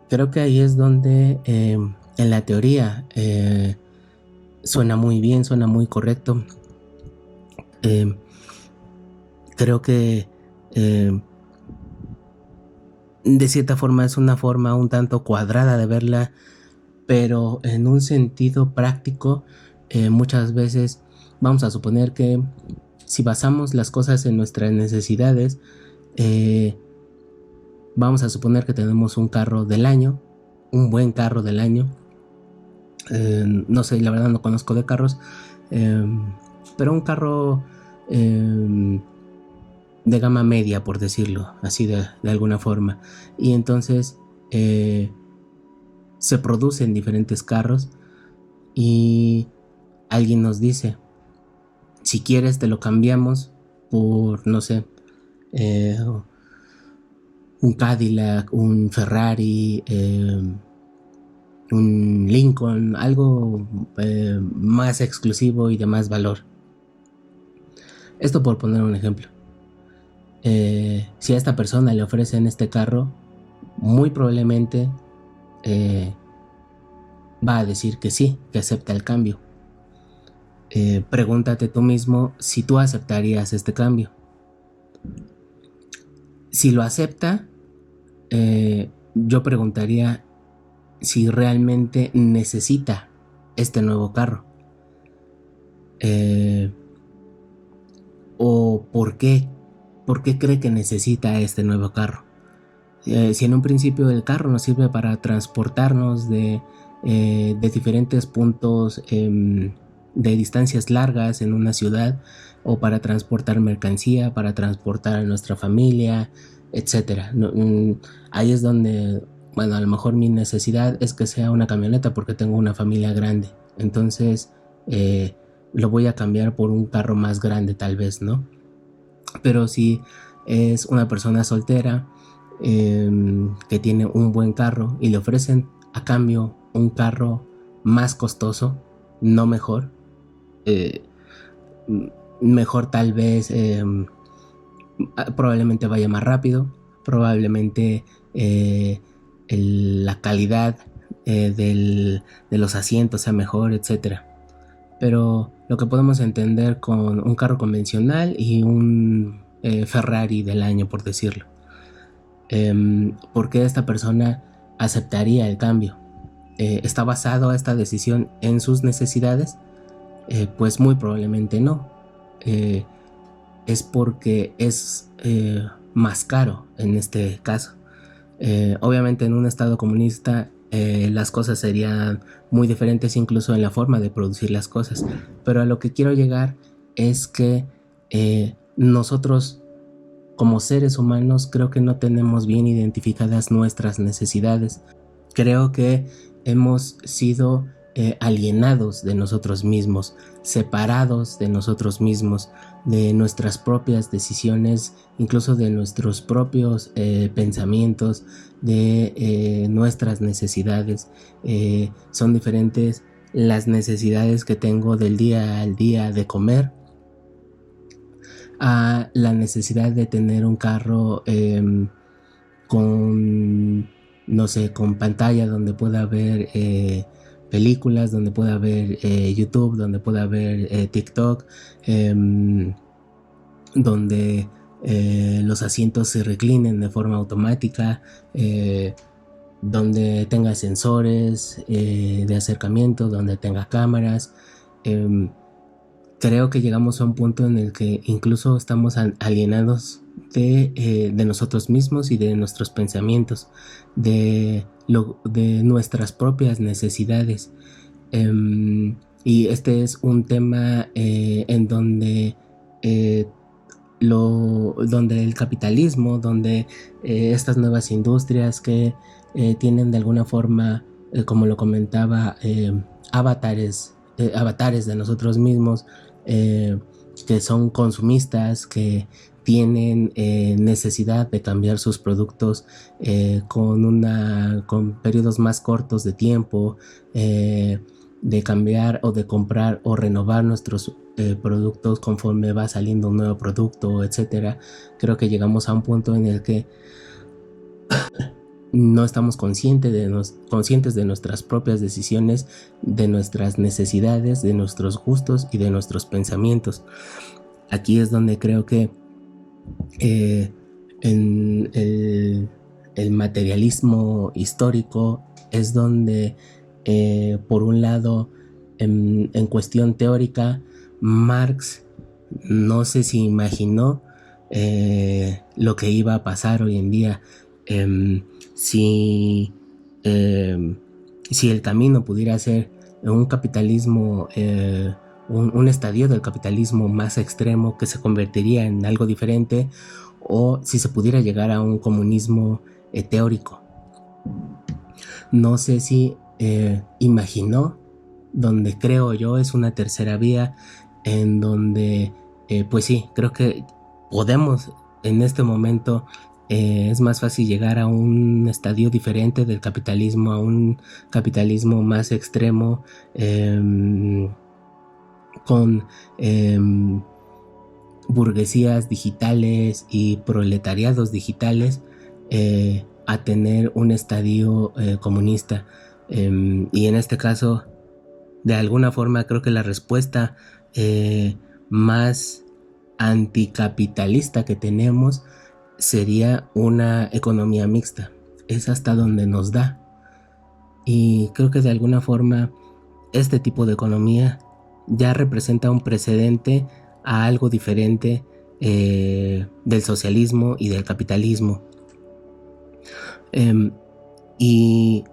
Creo que ahí es donde en la teoría suena muy bien, suena muy correcto. Eh, Creo que de cierta forma es una forma un tanto cuadrada de verla, pero en un sentido práctico, muchas veces vamos a suponer que si basamos las cosas en nuestras necesidades, eh, vamos a suponer que tenemos un carro del año, un buen carro del año. No sé, la verdad no conozco de carros, eh, pero un carro de gama media, por decirlo así de alguna forma. Y entonces se producen diferentes carros y alguien nos dice, si quieres te lo cambiamos por, no sé, eh, un Cadillac, un Ferrari, un Lincoln, algo más exclusivo y de más valor. Esto por poner un ejemplo. Si a esta persona le ofrecen este carro, muy probablemente eh, va a decir que sí, que acepta el cambio. Pregúntate tú mismo si tú aceptarías este cambio. Si lo acepta, yo preguntaría si realmente necesita este nuevo carro. Eh, o por qué cree que necesita este nuevo carro. Si en un principio el carro nos sirve para transportarnos de diferentes puntos de distancias largas en una ciudad, o para transportar mercancía, para transportar a nuestra familia, etcétera. No, ahí es donde, bueno, a lo mejor mi necesidad es que sea una camioneta porque tengo una familia grande. Entonces, eh, lo voy a cambiar por un carro más grande tal vez, ¿no? Pero si es una persona soltera que tiene un buen carro y le ofrecen a cambio un carro más costoso, no mejor, eh, mejor tal vez, probablemente vaya más rápido, probablemente la calidad de los asientos sea mejor, etcétera. Pero lo que podemos entender con un carro convencional y un Ferrari del año, por decirlo. ¿Por qué esta persona aceptaría el cambio? ¿Está basado esta decisión en sus necesidades? Pues muy probablemente no. Eh, es porque es más caro en este caso. Obviamente en un estado comunista las cosas serían muy diferentes, incluso en la forma de producir las cosas. Pero a lo que quiero llegar es que nosotros como seres humanos creo que no tenemos bien identificadas nuestras necesidades. Creo que hemos sido alienados de nosotros mismos, separados de nosotros mismos, de nuestras propias decisiones, incluso de nuestros propios pensamientos, de nuestras necesidades. Son diferentes las necesidades que tengo del día al día de comer a la necesidad de tener un carro con, no sé, con pantalla donde pueda ver películas, donde pueda ver YouTube, donde pueda ver TikTok, donde los asientos se reclinen de forma automática, donde tenga sensores de acercamiento, donde tenga cámaras. Creo que llegamos a un punto en el que incluso estamos alienados de nosotros mismos y de nuestros pensamientos, de nuestras propias necesidades. Y este es un tema en donde, eh, donde el capitalismo, donde estas nuevas industrias que tienen de alguna forma, como lo comentaba, avatares de nosotros mismos, eh, que son consumistas, que tienen necesidad de cambiar sus productos con periodos más cortos de tiempo, de cambiar o de comprar o renovar nuestros productos conforme va saliendo un nuevo producto, etcétera. Creo que llegamos a un punto en el que no estamos conscientes de nuestras propias decisiones, de nuestras necesidades, de nuestros gustos y de nuestros pensamientos. Aquí es donde creo que en el materialismo histórico es donde, por un lado, en cuestión teórica, Marx no sé si imaginó lo que iba a pasar hoy en día, si, si el camino pudiera ser un capitalismo, un estadio del capitalismo más extremo que se convertiría en algo diferente, o si se pudiera llegar a un comunismo teórico. No sé si imaginó, donde creo yo es una tercera vía, en donde pues sí, creo que podemos en este momento, es más fácil llegar a un estadio diferente del capitalismo, a un capitalismo más extremo, con burguesías digitales y proletariados digitales, a tener un estadio comunista. Y en este caso, de alguna forma, creo que la respuesta más anticapitalista que tenemos sería una economía mixta. Es hasta donde nos da. Y creo que de alguna forma este tipo de economía ya representa un precedente a algo diferente del socialismo y del capitalismo. Y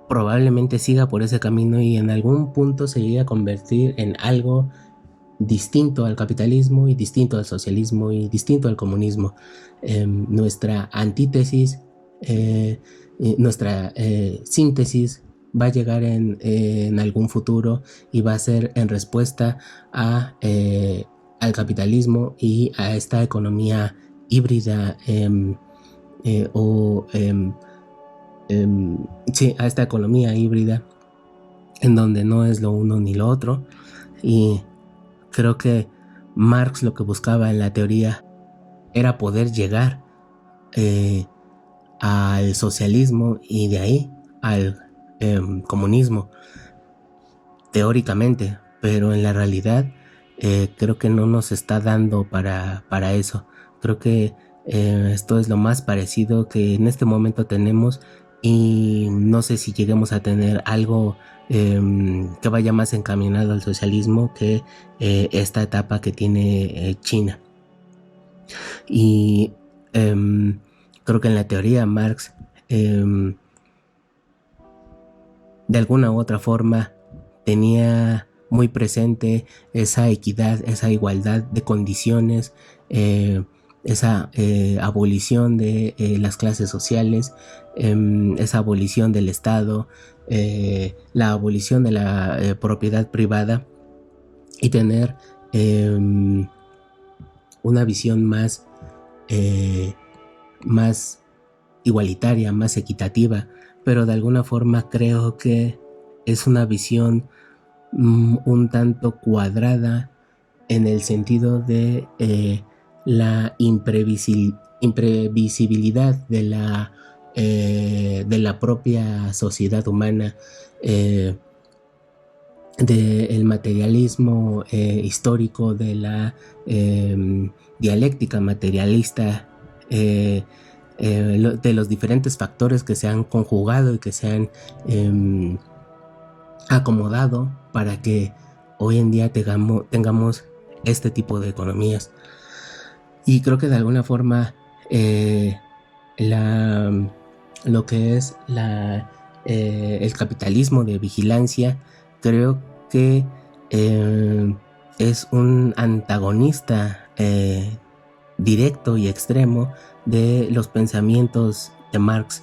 probablemente siga por ese camino y en algún punto se llegue a convertir en algo distinto al capitalismo y distinto al socialismo y distinto al comunismo. Nuestra antítesis, nuestra síntesis va a llegar en algún futuro y va a ser en respuesta a, al capitalismo y a esta economía híbrida, sí, a esta economía híbrida en donde no es lo uno ni lo otro. Y creo que Marx lo que buscaba en la teoría era poder llegar al socialismo y de ahí al comunismo, teóricamente, pero en la realidad creo que no nos está dando para eso. Creo que esto es lo más parecido que en este momento tenemos y no sé si lleguemos a tener algo que vaya más encaminado al socialismo que esta etapa que tiene China. Y creo que en la teoría Marx de alguna u otra forma tenía muy presente esa equidad, esa igualdad de condiciones, esa abolición de las clases sociales, esa abolición del Estado, la abolición de la propiedad privada y tener una visión más igualitaria, más equitativa, pero de alguna forma creo que es una visión un tanto cuadrada en el sentido de la imprevisibilidad de la propia sociedad humana, del materialismo histórico, de la dialéctica materialista, de los diferentes factores que se han conjugado y que se han acomodado para que hoy en día tengamos este tipo de economías. Y creo que de alguna forma lo que es el capitalismo de vigilancia, creo que es un antagonista directo y extremo de los pensamientos de Marx,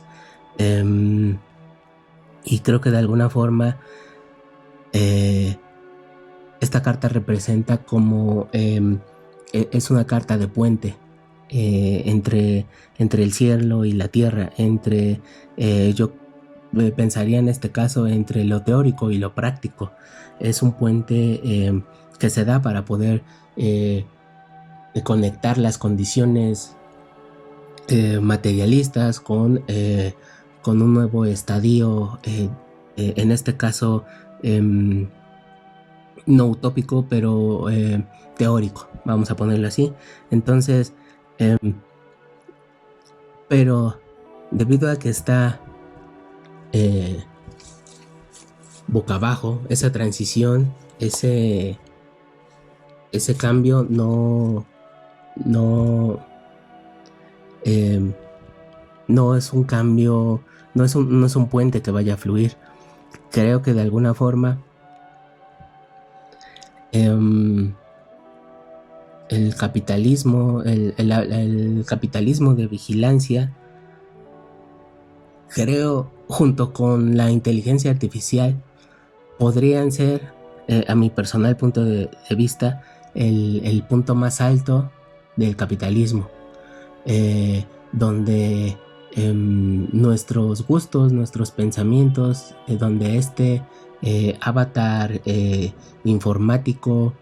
y creo que de alguna forma esta carta representa como es una carta de puente entre el cielo y la tierra, yo pensaría en este caso entre lo teórico y lo práctico. Es un puente que se da para poder conectar las condiciones materialistas con con un nuevo estadio, en este caso no utópico, pero teórico, vamos a ponerlo así. Entonces, pero debido a que está boca abajo, esa transición, ese cambio no, no es un cambio, no es un puente que vaya a fluir. Creo que de alguna forma el capitalismo, el capitalismo de vigilancia, creo, junto con la inteligencia artificial, podrían ser, a mi personal punto de vista, el punto más alto del capitalismo, donde nuestros gustos, nuestros pensamientos, donde este avatar informático,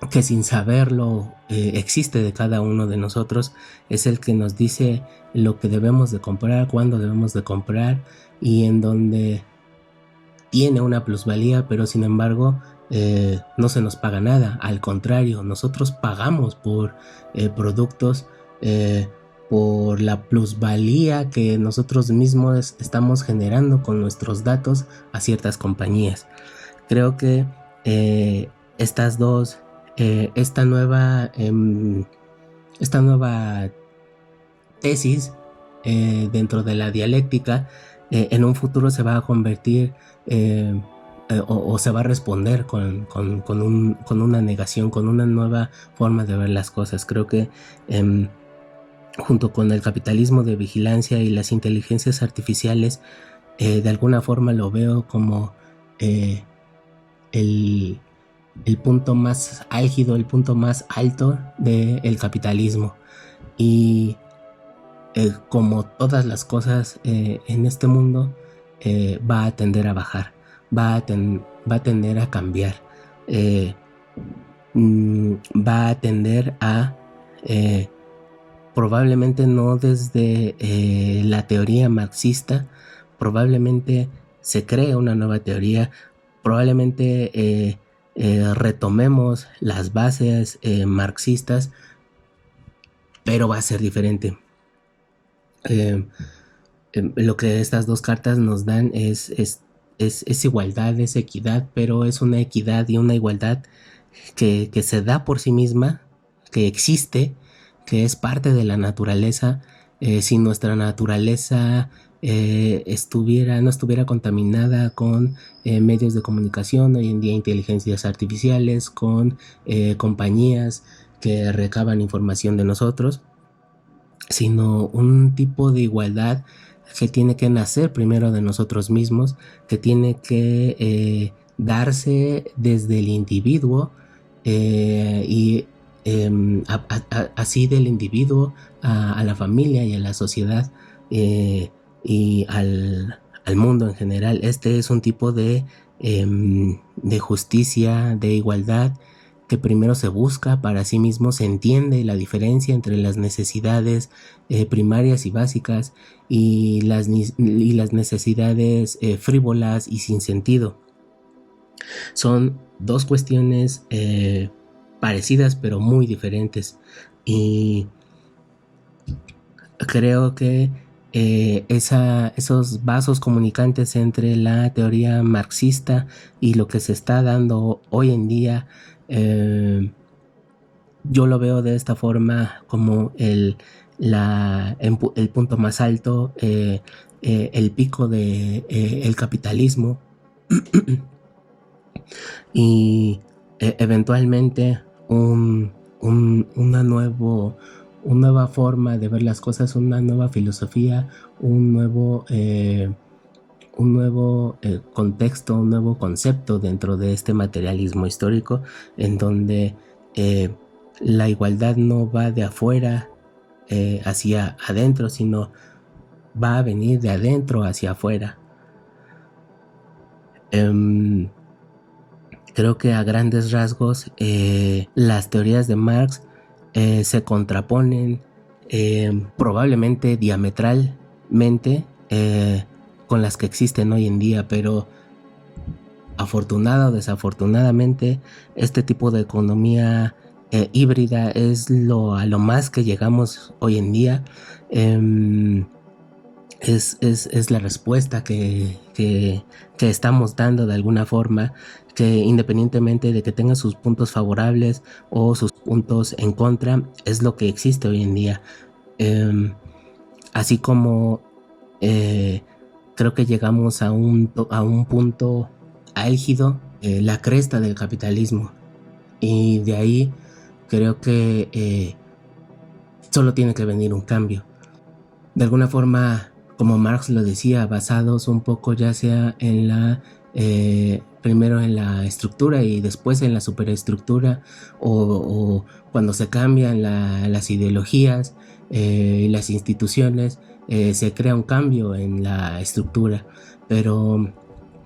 que sin saberlo existe de cada uno de nosotros, es el que nos dice lo que debemos de comprar, cuándo debemos de comprar, y en donde tiene una plusvalía, pero sin embargo no se nos paga nada. Al contrario, nosotros pagamos por productos, por la plusvalía que nosotros mismos estamos generando con nuestros datos a ciertas compañías. Creo que estas dos, esta nueva tesis dentro de la dialéctica, en un futuro se va a convertir o se va a responder con una negación, con una nueva forma de ver las cosas. Creo que junto con el capitalismo de vigilancia y las inteligencias artificiales, de alguna forma lo veo como el punto más álgido, el punto más alto del capitalismo. Y como todas las cosas en este mundo, va a tender a bajar, va a tender a cambiar, va a tender a probablemente no desde la teoría marxista, probablemente se cree una nueva teoría, probablemente retomemos las bases marxistas, pero va a ser diferente. Lo que estas dos cartas nos dan es igualdad, es equidad, pero es una equidad y una igualdad que se da por sí misma, que existe, que es parte de la naturaleza. Si nuestra naturaleza no estuviera contaminada con medios de comunicación, hoy en día inteligencias artificiales, con compañías que recaban información de nosotros, sino un tipo de igualdad que tiene que nacer primero de nosotros mismos, que tiene que darse desde el individuo, y así del individuo a la familia y a la sociedad, y al mundo en general. Este es un tipo de justicia, de igualdad, que primero se busca para sí mismo, se entiende la diferencia entre las necesidades primarias y básicas y las necesidades frívolas y sin sentido. Son dos cuestiones parecidas pero muy diferentes, y creo que esos vasos comunicantes entre la teoría marxista y lo que se está dando hoy en día, yo lo veo de esta forma como el punto más alto, el pico de el capitalismo y eventualmente una nueva forma de ver las cosas, una nueva filosofía, un nuevo contexto, un nuevo concepto dentro de este materialismo histórico, en donde la igualdad no va de afuera hacia adentro, sino va a venir de adentro hacia afuera. Creo que a grandes rasgos las teorías de Marx se contraponen, probablemente diametral con las que existen hoy en día, pero afortunada o desafortunadamente este tipo de economía híbrida es a lo más que llegamos hoy en día. Es la respuesta que estamos dando de alguna forma, que independientemente de que tenga sus puntos favorables o sus puntos en contra, es lo que existe hoy en día. Así como creo que llegamos a un punto álgido, la cresta del capitalismo, y de ahí creo que solo tiene que venir un cambio. De alguna forma, como Marx lo decía, basados un poco ya sea en primero en la estructura y después en la superestructura, o cuando se cambian las ideologías y las instituciones, se crea un cambio en la estructura. Pero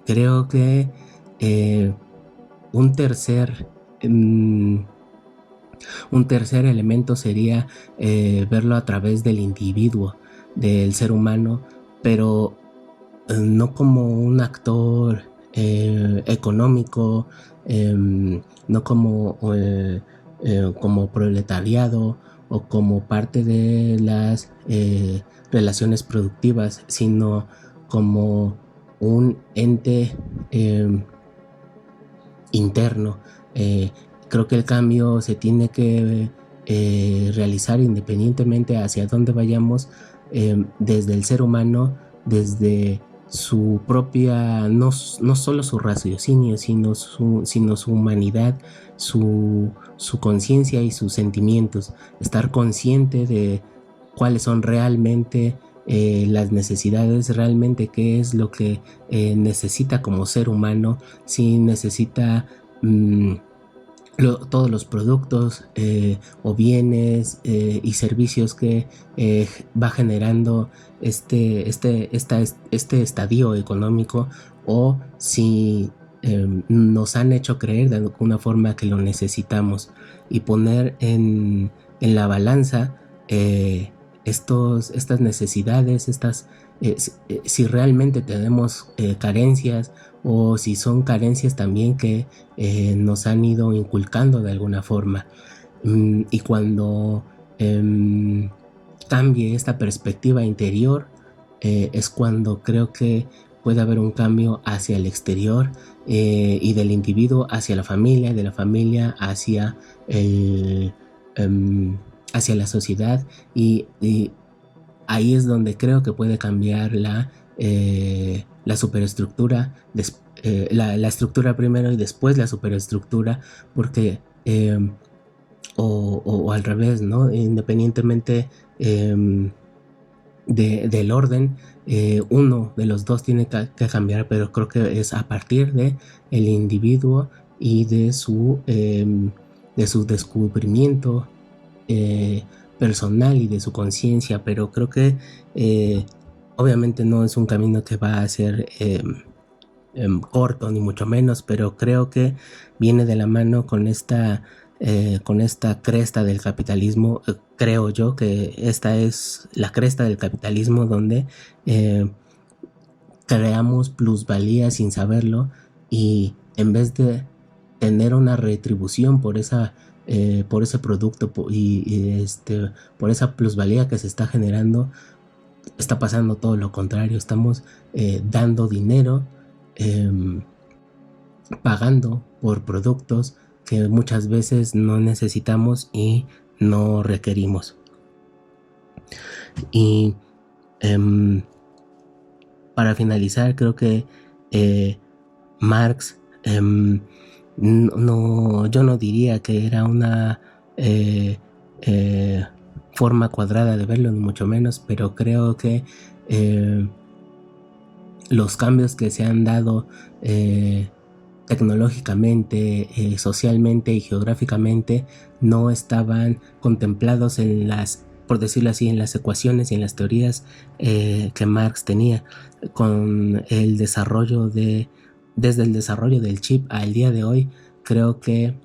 creo que eh, un tercer um, un tercer elemento sería verlo a través del individuo, del ser humano, pero no como un actor económico, no como proletariado o como parte de las relaciones productivas, sino como un ente interno. Creo que el cambio se tiene que realizar independientemente hacia dónde vayamos, desde el ser humano, desde su propia, no solo su raciocinio, sino su humanidad, su conciencia y sus sentimientos. Estar consciente de cuáles son realmente las necesidades, realmente qué es lo que necesita como ser humano, si necesita todos los productos o bienes y servicios que va generando este estadio económico, o si nos han hecho creer de alguna forma que lo necesitamos, y poner en la balanza estas necesidades, si realmente tenemos carencias, o si son carencias también que nos han ido inculcando de alguna forma. Y cuando cambie esta perspectiva interior, es cuando creo que puede haber un cambio hacia el exterior, y del individuo hacia la familia, de la familia hacia la sociedad, y ahí es donde creo que puede cambiar la superestructura, la estructura primero y después la superestructura, porque o al revés, ¿no? Independientemente del orden, uno de los dos tiene que cambiar, pero creo que es a partir de el individuo y de su descubrimiento personal y de su conciencia. Pero creo que obviamente no es un camino que va a ser corto, ni mucho menos, pero creo que viene de la mano con esta cresta del capitalismo. Creo yo que esta es la cresta del capitalismo, donde creamos plusvalía sin saberlo, y en vez de tener una retribución por ese producto por esa plusvalía que se está generando, está pasando todo lo contrario. Estamos dando dinero, pagando por productos que muchas veces no necesitamos y no requerimos. Y para finalizar, creo que Marx, yo no diría que era una forma cuadrada de verlo, ni mucho menos, pero creo que los cambios que se han dado tecnológicamente, socialmente y geográficamente, no estaban contemplados por decirlo así, en las ecuaciones y en las teorías que Marx tenía. Con el desarrollo desde el desarrollo del chip al día de hoy, creo que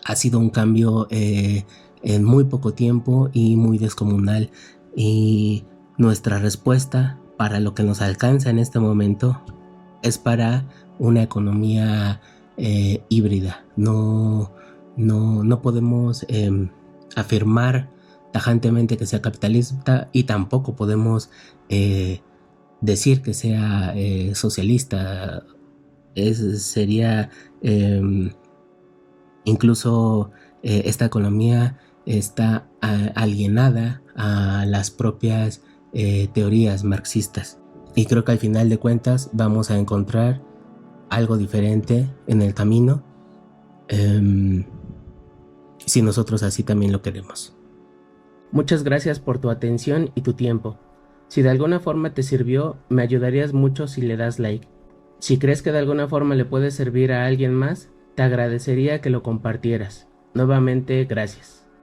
ha sido un cambio en muy poco tiempo y muy descomunal, y nuestra respuesta para lo que nos alcanza en este momento es para una economía híbrida. No podemos afirmar tajantemente que sea capitalista y tampoco podemos decir que sea socialista. Sería incluso esta economía está alienada a las propias teorías marxistas, y creo que al final de cuentas vamos a encontrar algo diferente en el camino, si nosotros así también lo queremos. Muchas gracias por tu atención y tu tiempo. Si de alguna forma te sirvió, me ayudarías mucho si le das like. Si crees que de alguna forma le puede servir a alguien más, te agradecería que lo compartieras. Nuevamente, gracias.